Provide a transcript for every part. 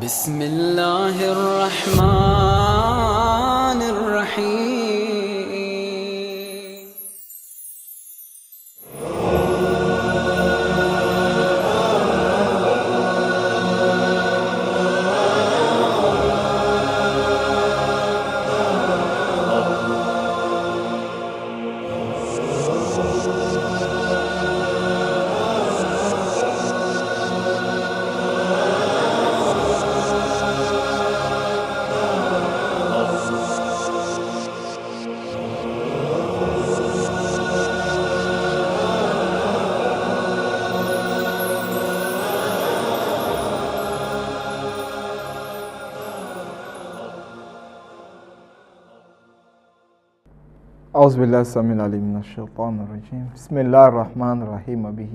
بسم الله الرحمن الرحيم. أعوذ بالله السميع العليم من الشيطان الرجيم بسم الله الرحمن الرحيم به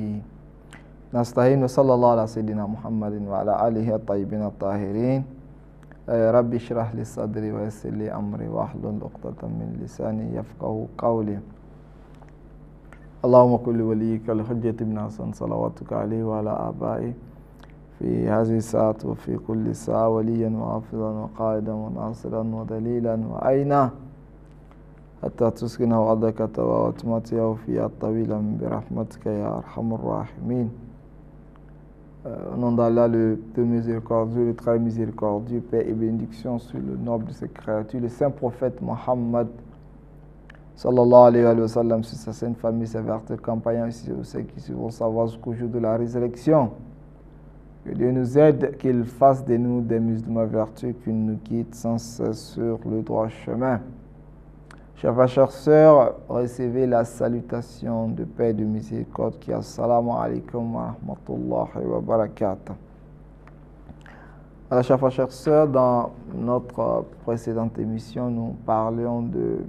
نستعين وصلى الله على سيدنا محمد وعلى آله الطيبين الطاهرين رب اشرح لي صدري ويسر لي أمري واحلل عقدة من لساني يفقهوا قولي اللهم كن لوليك الحجة بن حسن صلواتك عليه وعلى آبائه في هذه الساعة وفي كل ساعة وليا وحافظا وقائدا وناصرا ودليلا وأينا حتى تسكنه أرضك وتمتعه فيها طويلا برحمتك يا أرحم الراحمين. Au nom d'Allah, le peu miséricordieux, le très miséricordieux, paix et bénédiction sur le noble de ses créatures, le saint prophète Mohammed, sallallahu alayhi wa sallam, sur sa sainte famille, ses vertus, compagnons, ici ceux qui suivront sa voie jusqu'au jour de la résurrection. Que Dieu nous aide, qu'il fasse de nous des musulmans vertueux, qu'il nous guide sans cesse sur le droit chemin. Chers frères, chères sœurs, recevez la salutation de paix et de miséricorde qui est assalamu alaikum wa rahmatullahi wa barakatuh. Alors, chers frères, chères sœurs, dans notre précédente émission, nous parlions de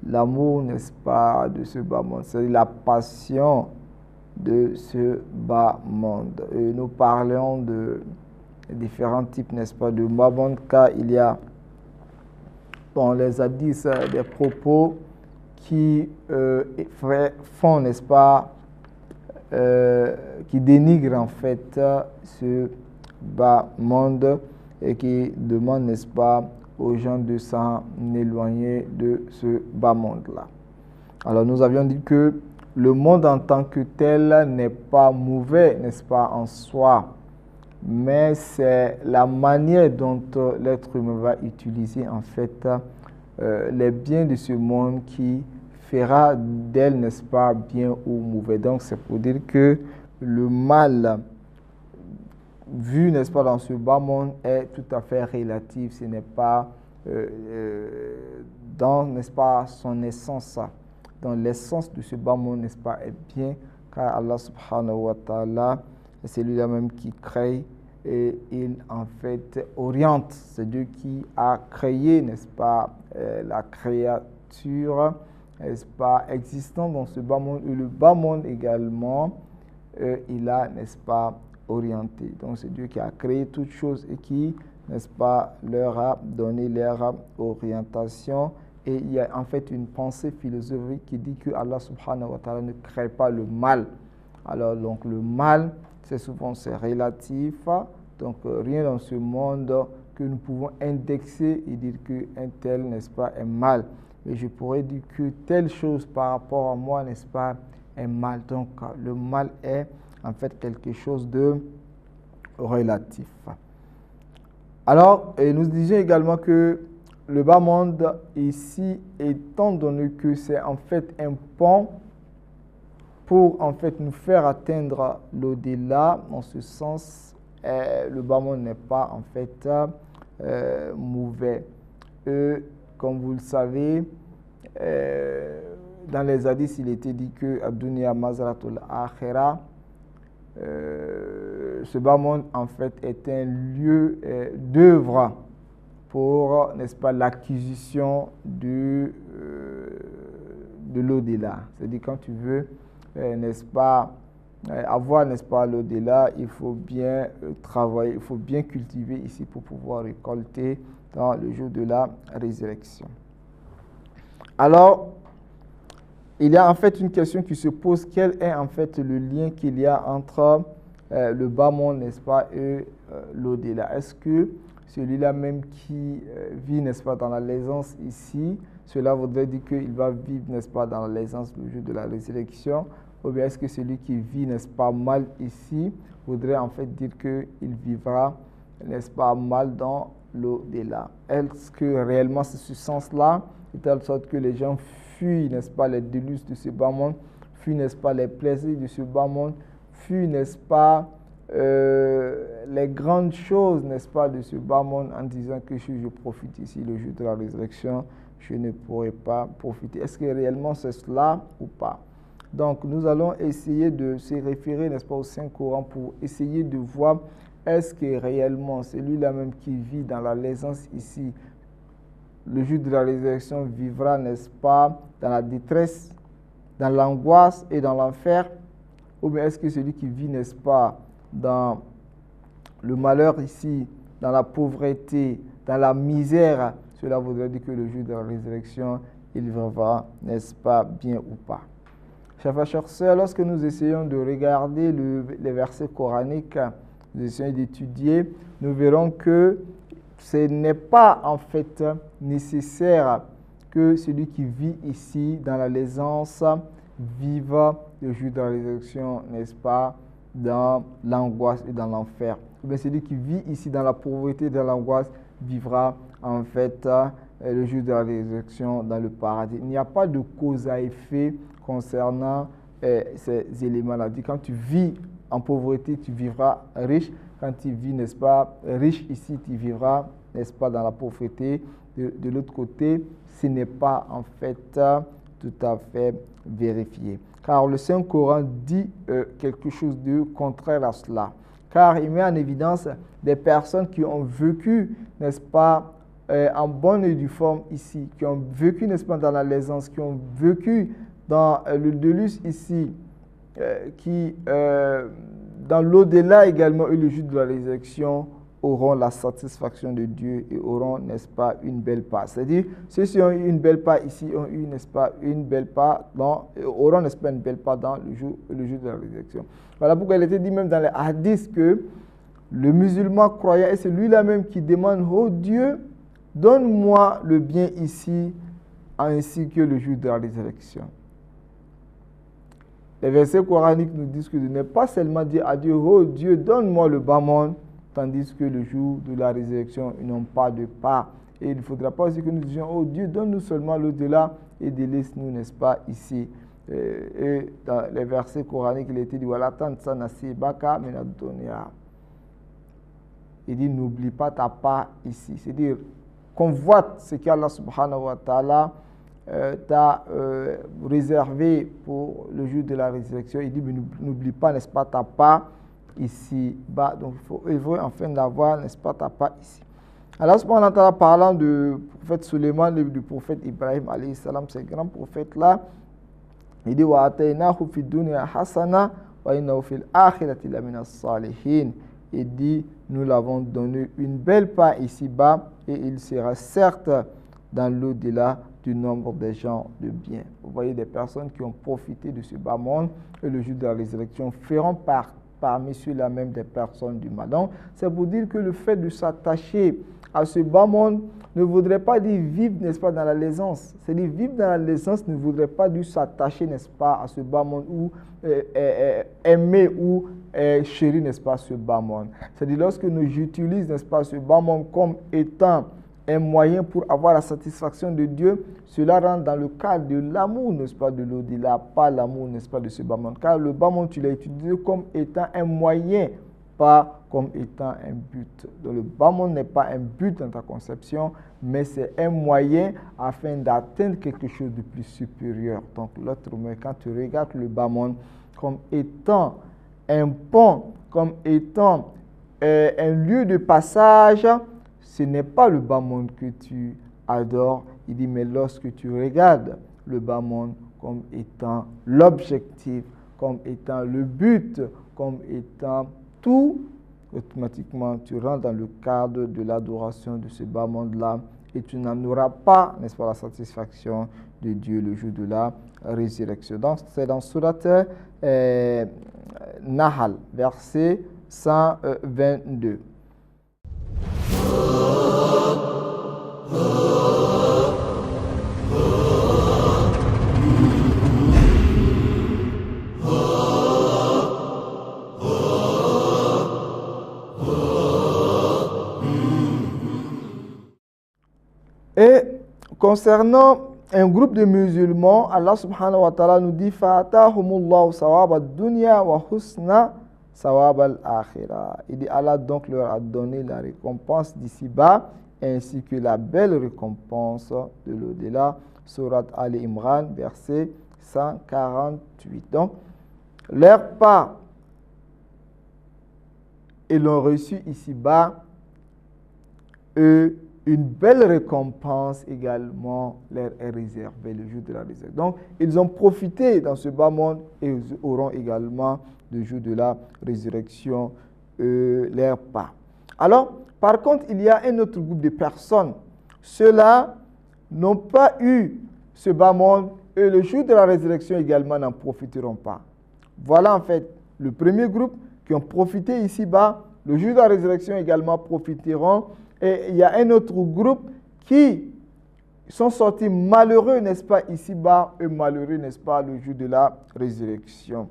l'amour, n'est-ce pas, de ce bas monde, c'est-à-dire la passion de ce bas monde. Et nous parlions de différents types, n'est-ce pas, de bas monde, car il y a dans les hadiths des propos qui font, n'est-ce pas, qui dénigrent en fait ce bas monde et qui demandent, n'est-ce pas, aux gens de s'en éloigner de ce bas monde-là. Alors nous avions dit que le monde en tant que tel n'est pas mauvais, n'est-ce pas, en soi, mais c'est la manière dont l'être humain va utiliser en fait les biens de ce monde qui fera d'elle, n'est-ce pas, bien ou mauvais. Donc c'est pour dire que le mal vu, n'est-ce pas, dans ce bas monde est tout à fait relatif. Ce n'est pas dans, n'est-ce pas, son essence, dans l'essence de ce bas monde, n'est-ce pas, est bien, car Allah subhanahu wa ta'ala, c'est lui-là même qui crée et il en fait oriente. C'est Dieu qui a créé, n'est-ce pas, la créature, n'est-ce pas, existant dans ce bas monde, et le bas monde également, il a, n'est-ce pas, orienté. Donc c'est Dieu qui a créé toutes choses et qui, n'est-ce pas, leur a donné leur orientation. Et il y a en fait une pensée philosophique qui dit que Allah subhanahu wa ta'ala ne crée pas le mal. Alors donc le mal, c'est souvent c'est relatif, donc rien dans ce monde que nous pouvons indexer et dire qu'un tel, n'est-ce pas, est mal. Mais je pourrais dire que telle chose par rapport à moi, n'est-ce pas, est mal. Donc le mal est en fait quelque chose de relatif. Alors, nous disions également que le bas monde ici, étant donné que c'est en fait un pont pour en fait nous faire atteindre l'au-delà, en ce sens, le bas monde n'est pas en fait mauvais. Comme vous le savez, dans les hadiths, il était dit que Ad-Dunya Mazratul Akhira, ce bas monde en fait est un lieu d'œuvre pour, n'est-ce pas, l'acquisition de l'au-delà. C'est-à-dire quand tu veux, n'est-ce pas, avoir, n'est-ce pas, l'au-delà, il faut bien travailler, il faut bien cultiver ici pour pouvoir récolter dans le jour de la résurrection. Alors, il y a en fait une question qui se pose, quel est en fait le lien qu'il y a entre le bas monde, n'est-ce pas, et l'au-delà. Est-ce que celui-là même qui vit, n'est-ce pas, dans la l'aisance ici, cela voudrait dire qu'il va vivre, n'est-ce pas, dans la l'aisance le jour de la résurrection, ou bien est-ce que celui qui vit, n'est-ce pas, mal ici, voudrait en fait dire qu'il vivra, n'est-ce pas, mal dans l'au-delà. Est-ce que réellement c'est ce sens-là, de telle sorte que les gens fuient, n'est-ce pas, les délices de ce bas monde, fuient, n'est-ce pas, les plaisirs de ce bas monde, fuient, n'est-ce pas, les grandes choses, n'est-ce pas, de ce bas monde en disant que si je profite ici le jour de la résurrection, je ne pourrai pas profiter. Est-ce que réellement c'est cela ou pas? Donc nous allons essayer de se référer, n'est-ce pas, au Saint-Coran pour essayer de voir est-ce que réellement celui-là même qui vit dans la l'aisance ici, le jour de la résurrection vivra, n'est-ce pas, dans la détresse, dans l'angoisse et dans l'enfer, ou bien est-ce que celui qui vit, n'est-ce pas, dans le malheur ici, dans la pauvreté, dans la misère, cela voudrait dire que le jour de la résurrection, il vivra, n'est-ce pas, bien ou pas. Chers frères, chers sœurs, lorsque nous essayons de regarder les versets coraniques, nous essayons d'étudier, nous verrons que ce n'est pas en fait nécessaire que celui qui vit ici dans la l'aisance vive le jour de la résurrection, n'est-ce pas, dans l'angoisse et dans l'enfer. Ou bien celui qui vit ici dans la pauvreté et dans l'angoisse vivra en fait le jour de la résurrection dans le paradis. Il n'y a pas de cause à effet concernant ces éléments-là. Quand tu vis en pauvreté, tu vivras riche. Quand tu vis, n'est-ce pas, riche ici, tu vivras, n'est-ce pas, dans la pauvreté. De l'autre côté, ce n'est pas en fait tout à fait vérifié. Car le Saint-Coran dit quelque chose de contraire à cela. Car il met en évidence des personnes qui ont vécu, n'est-ce pas, en bonne et due forme ici, qui ont vécu, n'est-ce pas, dans la l'aisance, qui ont vécu dans le déluge ici, qui, dans l'au-delà également, et le jour de la résurrection, auront la satisfaction de Dieu et auront, n'est-ce pas, une belle part. C'est-à-dire, ceux qui ont eu une belle part ici ont eu, n'est-ce pas, une belle part auront, n'est-ce pas, une belle part dans le jour de la résurrection. Voilà pourquoi il était dit même dans les hadiths que le musulman croyant est celui-là même qui demande: oh Dieu, donne-moi le bien ici ainsi que le jour de la résurrection. Les versets coraniques nous disent que de ne pas seulement dire à Dieu: oh Dieu, donne-moi le bas monde, tandis que le jour de la résurrection, ils n'ont pas de part. Et il ne faudra pas aussi que nous disions: oh Dieu, donne-nous seulement l'au-delà et délaisse-nous, n'est-ce pas, ici. Et dans les versets coraniques, il était dit: voilà, tant ça nasibaka menadonia. Il dit: n'oublie pas ta part ici. C'est-à-dire, convoite ce qu'Allah subhanahu wa ta'ala t'a réservé pour le jour de la résurrection. Il dit: mais n'oublie pas, n'est-ce pas, ta part ici-bas. Donc, il faut œuvrer afin d'avoir, n'est-ce pas, ta part ici. Allah subhanahu wa ta'ala, parlant du prophète Suleiman, du prophète Ibrahim, alayhi salam, ces grands prophètes-là, il dit: wa ataynahu fid dunya hasana wa innahu fil akhirati lamina salihin. Il dit: nous l'avons donné une belle part ici-bas et il sera certes dans l'au-delà du nombre des gens de bien. Vous voyez, des personnes qui ont profité de ce bas monde et le jour de la résurrection feront parmi ceux-là même des personnes du mal. Donc, c'est pour dire que le fait de s'attacher à ce bas monde ne voudrait pas dire vivre, n'est-ce pas, dans la l'aisance. C'est-à-dire, vivre dans la l'aisance ne voudrait pas dire s'attacher, n'est-ce pas, à ce bas monde ou aimer ou chérir, n'est-ce pas, ce bas monde. C'est-à-dire, lorsque nous utilisons, n'est-ce pas, ce bas monde comme étant un moyen pour avoir la satisfaction de Dieu, cela rentre dans le cadre de l'amour, n'est-ce pas, de l'au-delà, pas l'amour, n'est-ce pas, de ce bas monde. Car le bas monde, tu l'as utilisé comme étant un moyen, pas comme étant un but. Donc le bas monde n'est pas un but dans ta conception, mais c'est un moyen afin d'atteindre quelque chose de plus supérieur. Donc l'autre mot, quand tu regardes le bas monde comme étant un pont, comme étant un lieu de passage, ce n'est pas le bas monde que tu adores. Il dit: mais lorsque tu regardes le bas monde comme étant l'objectif, comme étant le but, comme étant tout, automatiquement tu rentres dans le cadre de l'adoration de ce bas monde-là et tu n'en auras pas, n'est-ce pas, la satisfaction de Dieu le jour de la résurrection. Donc c'est dans Surat Nahl, verset 122. Et concernant un groupe de musulmans, Allah subhanahu wa ta'ala nous dit Fa'atahumullahu sawab ad-dunya wa husna sawab al-akhirah. Il dit Allah donc leur a donné la récompense d'ici-bas ainsi que la belle récompense de l'au-delà. Surat Ali Imran, verset 148. Donc, leur part, ils l'ont reçu ici-bas, une belle récompense également leur est réservée le jour de la résurrection. Donc, ils ont profité dans ce bas monde et ils auront également le jour de la résurrection leur part. Alors, par contre, il y a un autre groupe de personnes. Ceux-là n'ont pas eu ce bas monde et le jour de la résurrection également n'en profiteront pas. Voilà en fait le premier groupe qui ont profité ici-bas. Le jour de la résurrection également profiteront. Et il y a un autre groupe qui sont sortis malheureux, n'est-ce pas, ici-bas, et malheureux, n'est-ce pas, le jour de la résurrection.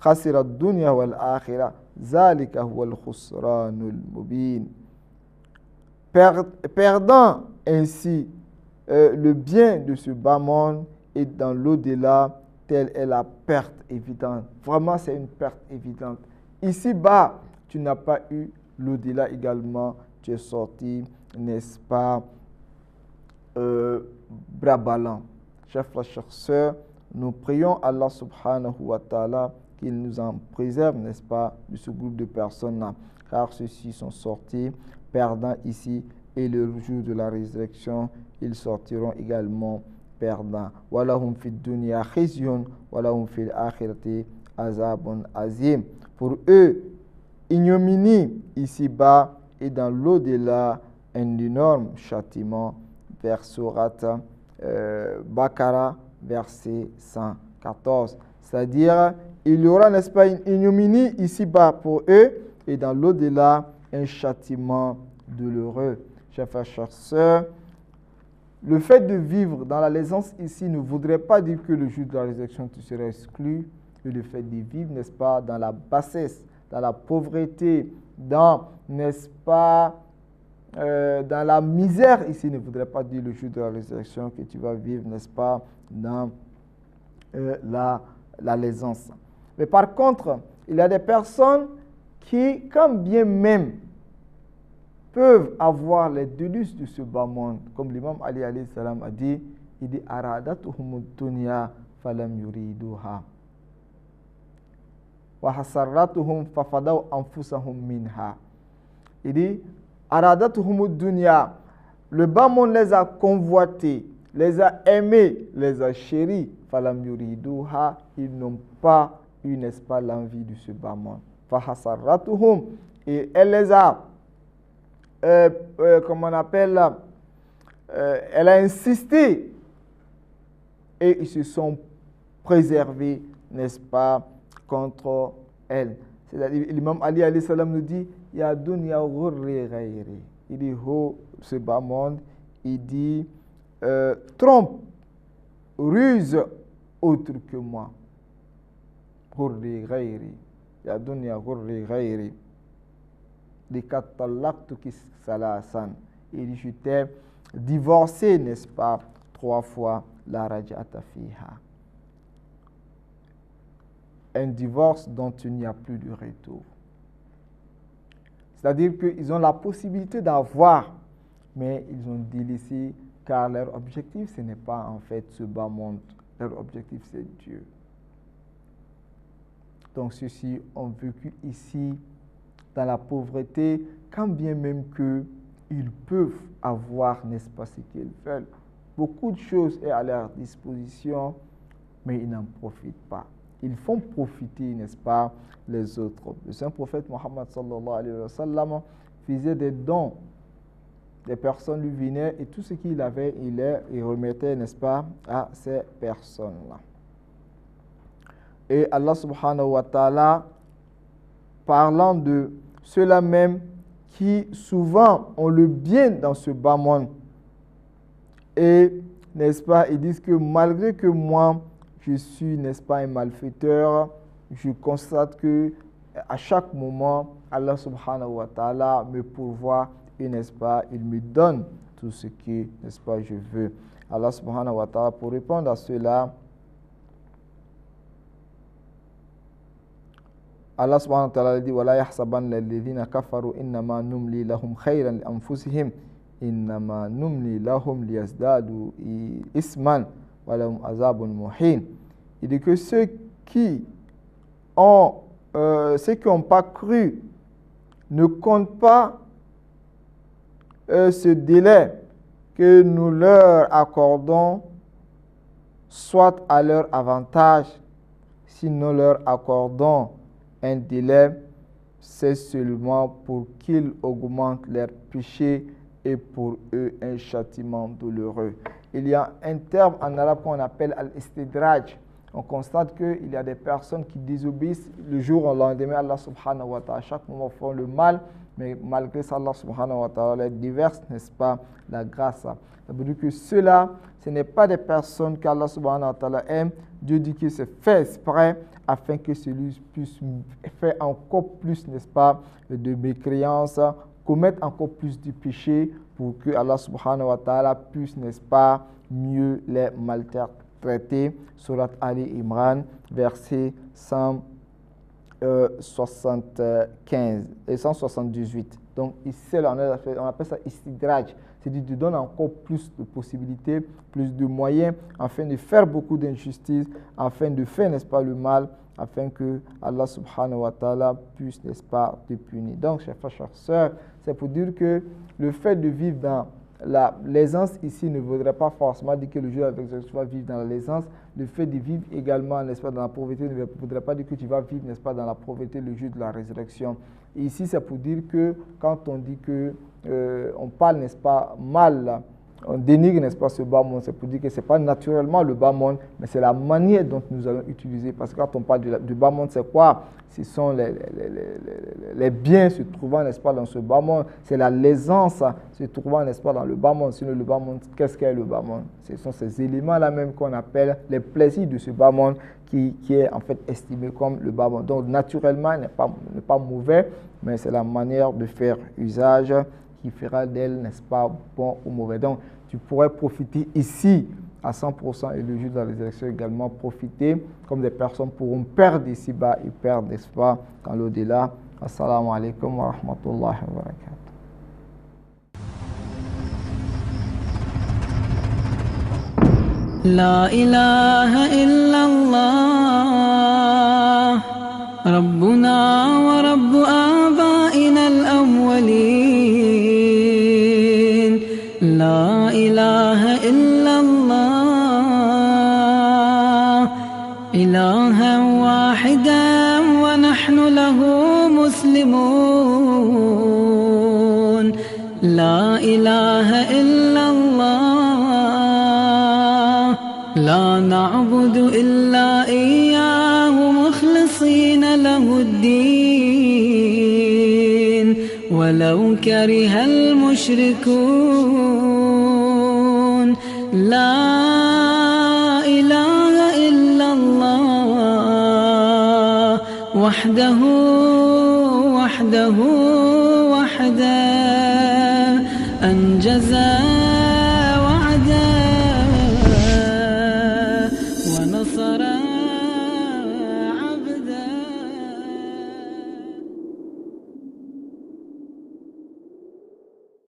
Khasira dunya wal akhirah, zalika huwal khusranul mubin. Perdant ainsi le bien de ce bas monde et dans l'au-delà, telle est la perte évidente. Vraiment, c'est une perte évidente. Ici-bas, tu n'as pas eu l'au-delà également. Tu es sorti, n'est-ce pas, bras ballants. Chers frères, chères sœurs, nous prions Allah subhanahu wa ta'ala qu'il nous en préserve, n'est-ce pas, de ce groupe de personnes-là. Car ceux-ci sont sortis, perdants ici, et le jour de la résurrection, ils sortiront également perdants. Walahum fid dunya khizyun, walahum fil akhirati azabun azim. Pour eux, ignominie ici-bas, et dans l'au-delà, un énorme châtiment, vers Surat Baqarah, verset 114. C'est-à-dire, il y aura, n'est-ce pas, une ignominie ici-bas pour eux, et dans l'au-delà, un châtiment douloureux. Chers frères, chères sœurs, le fait de vivre dans la l'aisance ici ne voudrait pas dire que le jour de la résurrection, tu serais exclu, et le fait de vivre, n'est-ce pas, dans la bassesse, dans la pauvreté, dans, n'est-ce pas, dans la misère ici ne voudrait pas dire le jour de la résurrection que tu vas vivre, n'est-ce pas, dans la l'aisance. Mais par contre, il y a des personnes qui, quand bien même, peuvent avoir les délices de ce bas monde, comme l'imam Ali alayhi salam a dit, il dit aradatuhum dunya falam yuriduha. Il dit, dunya, le bas monde les a convoités, les a aimés, les a chéris. Falam yuriduha, ils n'ont pas eu, n'est-ce pas, l'envie de ce bas monde. Et elle les a, comment on appelle, elle a insisté et ils se sont préservés, n'est-ce pas, contre elle. C'est-à-dire, l'imam Ali alayhi salam nous dit, ya dunya ghurri ghayri. Il dit, oh, ce bas monde, il dit, trompe, ruse autre que moi. Ghurri ghayri. Ya dunya ghurri ghayri. Li katallaqtuki salasan. Il dit, je t'ai divorcé, n'est-ce pas, 3 fois, la raj'ata fiha. Un divorce dont il n'y a plus de retour. C'est-à-dire qu'ils ont la possibilité d'avoir, mais ils ont délaissé, car leur objectif, ce n'est pas en fait ce bas monde. Leur objectif, c'est Dieu. Donc ceux-ci ont vécu ici, dans la pauvreté, quand bien même qu'ils peuvent avoir, n'est-ce pas, ce qu'ils veulent. Beaucoup de choses sont à leur disposition, mais ils n'en profitent pas. Ils font profiter, n'est-ce pas, les autres. Le saint prophète Mohammed sallallahu alayhi wa sallam faisait des dons. Des personnes lui venaient et tout ce qu'il avait, il les remettait, n'est-ce pas, à ces personnes-là. Et Allah subhanahu wa ta'ala parlant de ceux-là même qui souvent ont le bien dans ce bas monde. Et, n'est-ce pas, ils disent que malgré que moi, je suis, n'est-ce pas, un malfaiteur, je constate que à chaque moment, Allah subhanahu wa ta'ala me pourvoit et, n'est-ce pas, il me donne tout ce que, n'est-ce pas, je veux. Allah subhanahu wa ta'ala, pour répondre à cela, Allah subhanahu wa ta'ala dit وَلَا يَحْسَبَنَّ الَّذِينَ كَفَرُوا إِنَّمَا نُمْلِي لَهُمْ خَيْرًا لِأَنفُسِهِمْ إِنَّمَا نُمْلِي لَهُمْ لِيَزْدَادُوا إِثْمًا وَلَهُمْ عَذَابٌ مُهِينٌ. Il dit que ceux qui n'ont pas cru ne comptent pas ce délai que nous leur accordons soit à leur avantage, si nous leur accordons un délai, c'est seulement pour qu'ils augmentent leurs péchés et pour eux un châtiment douloureux. Il y a un terme en arabe qu'on appelle al-istidraj. On constate qu'il y a des personnes qui désobéissent le jour au lendemain à Allah subhanahu wa ta'ala. À chaque moment font le mal, mais malgré ça, Allah subhanahu wa ta'ala les déverse, n'est-ce pas, la grâce. Ça veut dire que ceux-là, ce n'est pas des personnes qu'Allah subhanahu wa ta'ala aime. Dieu dit que c'est fait exprès afin que celui puisse faire encore plus, n'est-ce pas, de mécréance, commettre encore plus de péchés pour que Allah subhanahu wa ta'ala puisse, n'est-ce pas, mieux les maltraiter. Surat Ali Imran, verset 175 et 178. Donc ici, on appelle ça istidraj. C'est-à-dire de donner encore plus de possibilités, plus de moyens, afin de faire beaucoup d'injustices, afin de faire, n'est-ce pas, le mal, afin que Allah subhanahu wa ta'ala puisse, n'est-ce pas, te punir. Donc, chers frères, chères sœurs, c'est pour dire que le fait de vivre dans l'aisance ici ne voudrait pas forcément dire que le jour de la résurrection va vivre dans l'aisance. Le fait de vivre également, n'est-ce pas, dans la pauvreté ne voudrait pas dire que tu vas vivre, n'est-ce pas, dans la pauvreté le jour de la résurrection. Et ici, c'est pour dire que quand on dit que on parle, n'est-ce pas, mal, on dénigre, n'est-ce pas, ce bas monde, c'est pour dire que ce n'est pas naturellement le bas monde, mais c'est la manière dont nous allons utiliser. Parce que quand on parle du bas monde, c'est quoi? Ce sont les biens se trouvant, n'est-ce pas, dans ce bas monde. C'est la l'aisance se trouvant, n'est-ce pas, dans le bas monde. Sinon, le bas monde, qu'est-ce qu'est le bas monde? Ce sont ces éléments-là même qu'on appelle les plaisirs de ce bas monde qui est en fait estimé comme le bas monde. Donc, naturellement, il n'est pas mauvais, mais c'est la manière de faire usage qui fera d'elle, n'est-ce pas, bon ou mauvais. Donc, tu pourrais profiter ici à 100% et le jour de la résurrection également profiter, comme des personnes pourront perdre ici-bas et perdre, n'est-ce pas, dans l'au-delà. Assalamu alaikum wa rahmatullahi wa barakatuh. لا إله إلا الله ربنا ورب آبائنا الأولين لا إله إلا الله إلها واحدا ونحن له مسلمون لا إله إلا الله لا نعبد إلا إياه مخلصين له الدين ولو كره المشركون لا إله إلا الله وحده وحده أنجز